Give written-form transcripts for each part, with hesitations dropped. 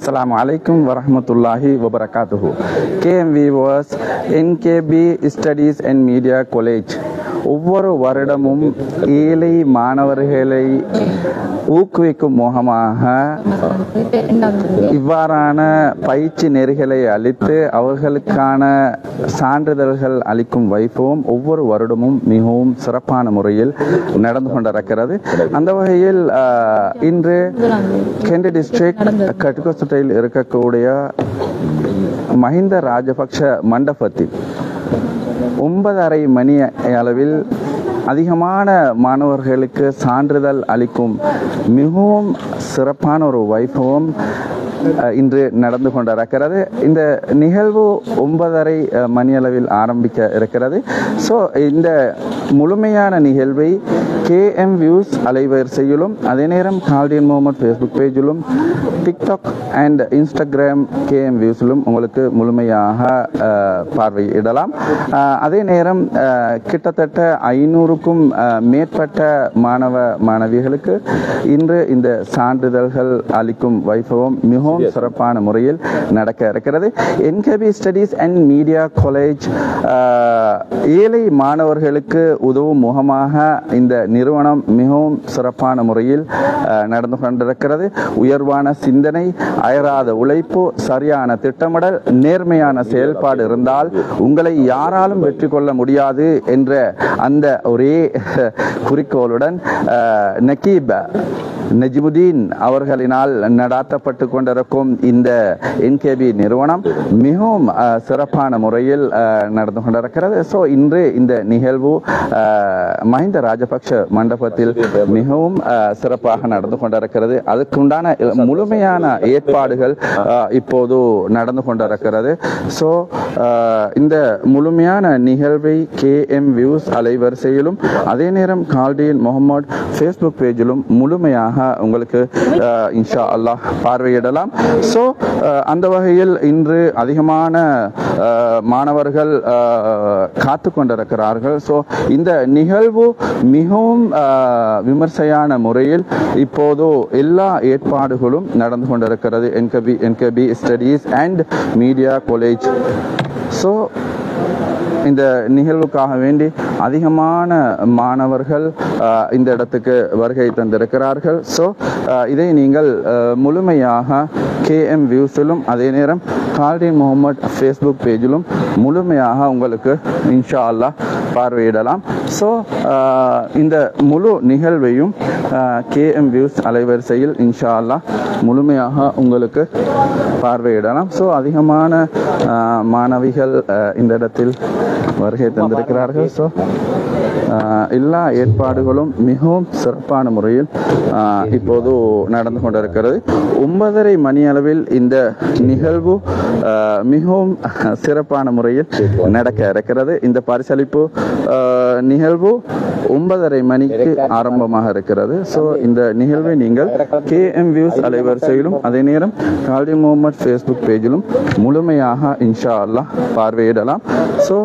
Assalamu alaikum wa rahmatullahi wa barakatuhu. KM viewers, NKB Studies and Media College ஒவ்வொரு வருடமும் ஏழை மாணவர்களை ஊக்குவிக்கும் முகமாக இவ்வாறான பயிற்சி நெறிகளை அளித்து அவர்களுக்கான சான்றிதழ்கள் அளிக்கும் வைப்பவும் ஒவ்வொரு வருடமும் மிகவும் சிறப்பான முறையில் நடந்து கொண்டிருக்கிறது. அந்த வகையில் இன்று கெண்டி டிஸ்ட்ரிக்ட் கட்டுக்கோட்டையில் இருக்கக்கூடிய மஹிந்த ராஜபக்ஷ மண்டபத்தில் 9:30 மணி அளவில் அதிகமான மாணவர்களுக்கு சான்றிதழ் அளிக்கும் மிகவும் சிறப்பான ஒரு வைபவம் இன்று நடந்து கொண்டிருக்கிறது. இந்த நிகழ்வு 9:30 மணியளவில் ஆரம்பிக்க இருக்கிறது. ஸோ இந்த முழுமையான நிகழ்வை KM வியூஸ் அலைவரிசையிலும் அதே நேரம் கால்டியன் முகமது ஃபேஸ்புக் பேஜிலும் டிக்டாக் அண்ட் இன்ஸ்டாகிராம் KM வியூஸிலும் உங்களுக்கு முழுமையாக பார்வையிடலாம். அதே நேரம் கிட்டத்தட்ட 500க்கும் மேற்பட்ட மாணவிகளுக்கு இன்று இந்த சான்றிதழ்கள் அளிக்கும் வைபவம் மிகவும் சிறப்பான முறையில் நடக்க இருக்கிறது. NKB studies and media college ஏழை மாணவர்களுக்கு உதவும் முகமாக இந்த நிறுவனம் மிகவும் சிறப்பான முறையில் நடந்து கொண்டிருக்கிறது. உயர்வான சிந்தனை, அயராத உழைப்பு, சரியான திட்டமிடல், நேர்மையான செயல்பாடு இருந்தால் உங்களை யாராலும் வெற்றி கொள்ள முடியாது என்ற அந்த ஒரே குறிக்கோளுடன் நக்கீப் நஜ்முதீன் அவர்களினால் நடாத்தப்பட்டு கொண்டிருக்கும் இந்த NKB நிறுவனம் மிகவும் சிறப்பான முறையில் நடந்து கொண்டிருக்கிறது. ஸோ இன்று இந்த நிகழ்வு மஹிந்த ராஜபக்ஷ மண்டபத்தில் மிகவும் சிறப்பாக நடந்து கொண்டிருக்கிறது. அதுக்குண்டான முழுமையான ஏற்பாடுகள் இப்போது நடந்து கொண்டிருக்கிறது. ஸோ இந்த முழுமையான நிகழ்வை KM வியூஸ் அலைவரிசையிலும் அதே நேரம் கால்டியன் முகமது ஃபேஸ்புக் பேஜிலும் முழுமையாக உங்களுக்கு இன்ஷா அல்லாஹ் பார்வையிடலாம். ஸோ அந்த வகையில் இன்று அதிகமான மாணவர்கள் காத்து கொண்டிருக்கிறார்கள். ஸோ இந்த நிகழ்வு மிகவும் விமர்சையான முறையில் இப்போது எல்லா ஏற்பாடுகளும் நடந்து கொண்டிருக்கிறது NKB studies and media college. So இந்த நிகழ்வுக்காக வேண்டி அதிகமான மாணவர்கள் இந்த இடத்துக்கு வருகை தந்திருக்கிறார்கள். ஸோ இதை நீங்கள் முழுமையாக KM வியூஸிலும் அதே நேரம் கால்டியன் முகமது ஃபேஸ்புக் பேஜிலும் முழுமையாக உங்களுக்கு இன்ஷா அல்லாஹ் பார்வையிடலாம். ஸோ இந்த முழு நிகழ்வையும் KM வியூஸ் அலைவரிசையில் இன்ஷா அல்லாஹ் முழுமையாக உங்களுக்கு பார்வையிடலாம். ஸோ அதிகமான மாணவிகள் இந்த இடத்தில் வருகை தந்திருக்கிறார்கள். ஸோ எல்லா ஏற்பாடுகளும் மிகவும் சிறப்பான முறையில் இப்போது நடந்து கொண்டிருக்கிறது. 9:30 மணி அளவில் இந்த நிகழ்வு மிகவும் சிறப்பான முறையில் நடக்க இருக்கிறது. இந்த பரிசளிப்பு நிகழ்வு 9:30 மணிக்கு ஆரம்பமாக இருக்கிறது. ஸோ இந்த நிகழ்வை நீங்கள் KM வியூஸ் அலைவரிசையிலும் அதே நேரம் கால்டியன் முகமது ஃபேஸ்புக் பேஜிலும் முழுமையாக இன்ஷா அல்லாஹ் பார்வையிடலாம். ஸோ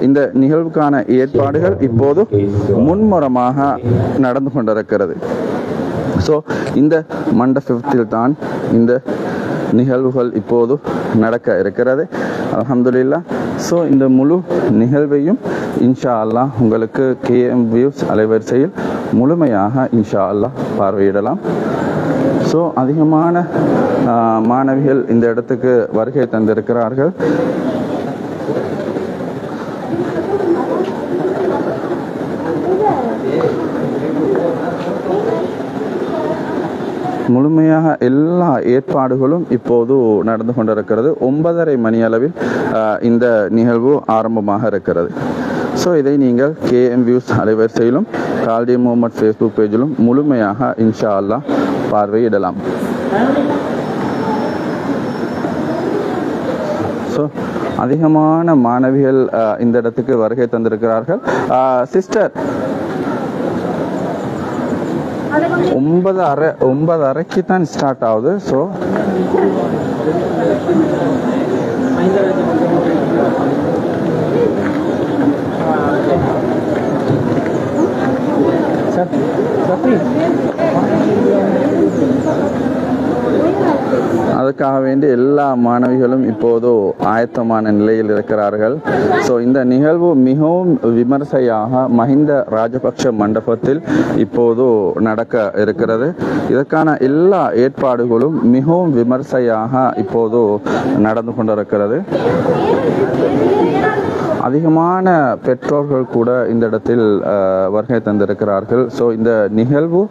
இந்த நிகழ்வுக்கான ஏற்பாடுகள் இப்போது முன்முறமாக நடந்து கொண்டிருக்கிறது. ஸோ இந்த மண்டபத்தில் தான் இந்த நிகழ்வுகள் இப்போது நடக்க இருக்கிறது. அல்ஹம்துலில்லாஹ். ஸோ இந்த முழு நிகழ்வையும் இன்ஷா அல்லாஹ் உங்களுக்கு KM வியூஸ் அலைவரிசையில் முழுமையாக இன்ஷா அல்லாஹ் பார்வையிடலாம். ஸோ அதிகமான மாணவிகள் இந்த இடத்துக்கு வருகை தந்திருக்கிறார்கள். முழுமையாக எல்லா ஏற்பாடுகளும் இப்போது நடந்து கொண்டிருக்கிறது. 9:30 மணி அளவில் இந்த நிகழ்வு ஆரம்பமாக இருக்கிறது. ஸோ இதை நீங்கள் KM வியூஸ் அலைவரிசையிலும் கால்டியன் முகமது ஃபேஸ்புக் பேஜிலும் முழுமையாக இன்ஷா அல்லாஹ் பார்வையிடலாம். ஸோ அதிகமான மாணவிகள் இந்த இடத்துக்கு வருகை தந்திருக்கிறார்கள். சிஸ்டர் 9:30க்கு தான் ஸ்டார்ட் ஆகுது. ஸோ அதுக்காக அதற்காக வேண்டி எல்லா மாணவிகளும் இப்போது ஆயத்தமான நிலையில் இருக்கிறார்கள். ஸோ இந்த நிகழ்வு மிகவும் விமர்சையாக மஹிந்த ராஜபக்ஷ மண்டபத்தில் இப்போது நடக்க இருக்கிறது. இதற்கான எல்லா ஏற்பாடுகளும் மிகவும் விமர்சையாக இப்போது நடந்து கொண்டிருக்கிறது. அதிகமான பெற்றோர்கள் கூட இந்த இடத்தில் வருகை தந்திருக்கிறார்கள். ஸோ இந்த நிகழ்வு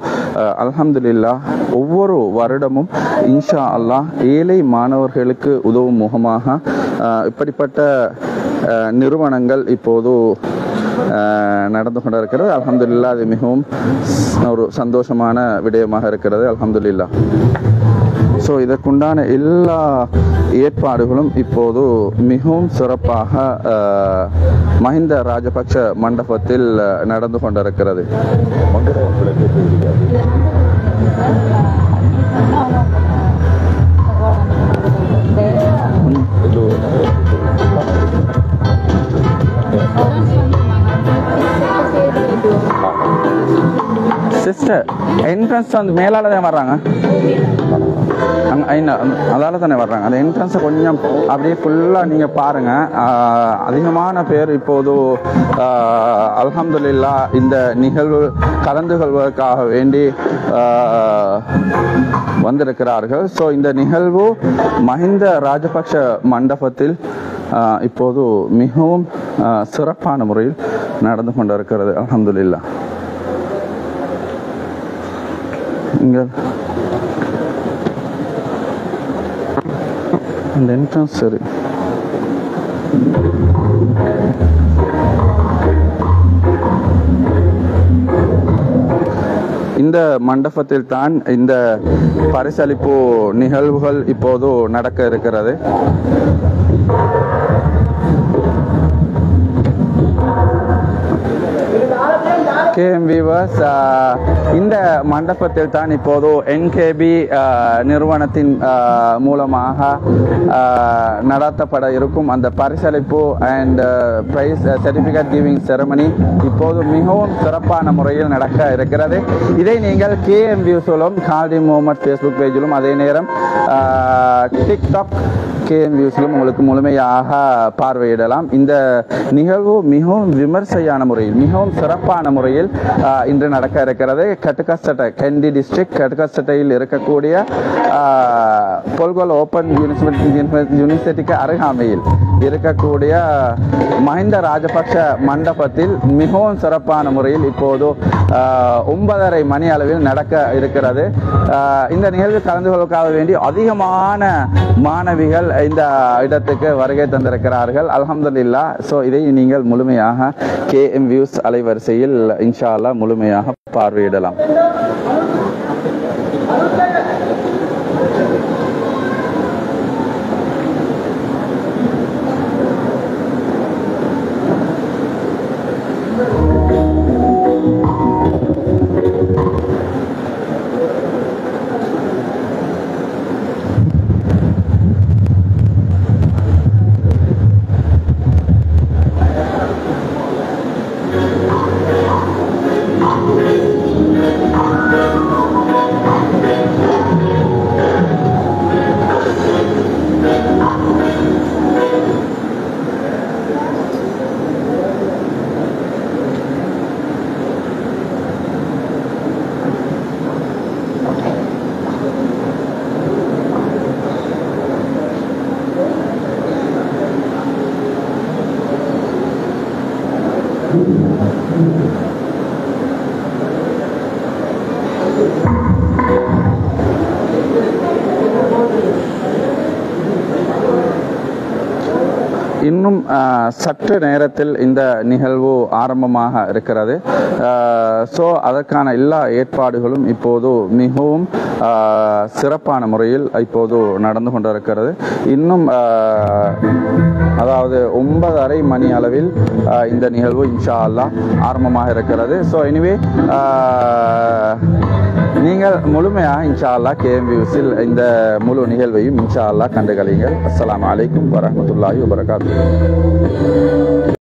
அல்ஹம்துலில்லாஹ் ஒவ்வொரு வருடமும் இன்ஷா அல்லாஹ் ஏழை மாணவர்களுக்கு உதவும் முகமாக இப்படிப்பட்ட நிறுவனங்கள் இப்போது நடந்து கொண்டிருக்கிறது. அல்ஹம்துலில்லாஹ் அது மிகவும் ஒரு சந்தோஷமான விடயமாக இருக்கிறது. அல்ஹம்துலில்லாஹ். ஸோ இதற்குண்டான எல்லா ஏற்பாடுகளும் இப்போது மிகவும் சிறப்பாக மஹிந்த ராஜபக்ஷ மண்டபத்தில் நடந்து கொண்டிருக்கிறது. சிஸ்டர் என்ட்ரன்ஸ் வந்து மேலால தான் வர்றாங்க, அதால தானே வர்றாங்க. அந்த என்ட்ரன்ஸை கொஞ்சம் அப்படியே ஃபுல்லாக நீங்கள் பாருங்கள். அதிகமான பேர் இப்போது அல்ஹம்துலில்லாஹ் இந்த நிகழ்வு கலந்து கொள்வதற்காக வேண்டி வந்திருக்கிறார்கள். ஸோ இந்த நிகழ்வு மஹிந்த ராஜபக்ஷ மண்டபத்தில் இப்போது மிகவும் சிறப்பான முறையில் நடந்து கொண்டிருக்கிறது. அல்ஹம்துலில்லாஹ். இங்கே அந்த என்ட்ரன்ஸ் சரி. இந்த மண்டபத்தில் தான் இந்த பரிசளிப்பு நிகழ்வுகள் இப்போது நடக்க இருக்கிறது. கேஎம்விவர்ஸ் இந்த மண்டபத்தில் தான் இப்போது என்கேபி நிறுவனத்தின் மூலமாக நடத்தப்பட இருக்கும் அந்த பரிசளிப்பு and prize certificate giving ceremony இப்போது மிகவும் சிறப்பான முறையில் நடக்க இருக்கிறது. இதை நீங்கள் கேஎம்வியூஸிலும் கால்டி முகமது ஃபேஸ்புக் பேஜிலும் அதே நேரம் டிக்டாக் கேஎம்வியூஸிலும் உங்களுக்கு முழுமையாக பார்வையிடலாம். இந்த நிகழ்வு மிகவும் விமர்சையான முறையில் மிகவும் சிறப்பான முறையில் இன்று நடக்க இருக்கிறது. கட்டுக்கஸ்டட்டை கண்டி டிஸ்ட்ரிக்ட் கட்டுக்கஸ்டட்டையில் இருக்கக்கூடிய பொல்கோல் ஓப்பன் யூனிவர்சிட்டிக்கு அருகாமையில் இருக்கக்கூடிய மஹிந்த ராஜபக்ஷ மண்டபத்தில் மிகவும் சிறப்பான முறையில் இப்போது 9:30 மணி அளவில் நடக்க இருக்கிறது. இந்த நிகழ்வில் கலந்து கொள்வதற்காக வேண்டி அதிகமான மாணவிகள் இந்த இடத்துக்கு வருகை தந்திருக்கிறார்கள். அல்ஹம்துலில்லாஹ். ஸோ இதை நீங்கள் முழுமையாக கேஎம் வியூஸ் அலைவரிசையில் இன்ஷா அல்லாஹ் முழுமையாக பார்வையிடலாம். இன்னும் சற்று நேரத்தில் இந்த நிகழ்வு ஆரம்பமாக இருக்கிறது. ஸோ அதற்கான எல்லா ஏற்பாடுகளும் இப்போது மிகவும் சிறப்பான முறையில் இப்போது நடந்து கொண்டிருக்கிறது. இன்னும் அதாவது 9:30 மணி அளவில் இந்த நிகழ்வு இன்ஷா அல்லாஹ் ஆரம்பமாக இருக்கிறது. ஸோ எனிவே நீங்கள் முழுமையாக இன்ஷா அல்லாஹ் கேஎம்வியூஸில் இந்த முழு நிகழ்வையும் இன்ஷா அல்லாஹ் கண்டுகளிங்கள். அஸ்ஸலாமு அலைக்கும் வரஹ்மத்துல்லாஹி வபரகாத்துஹு.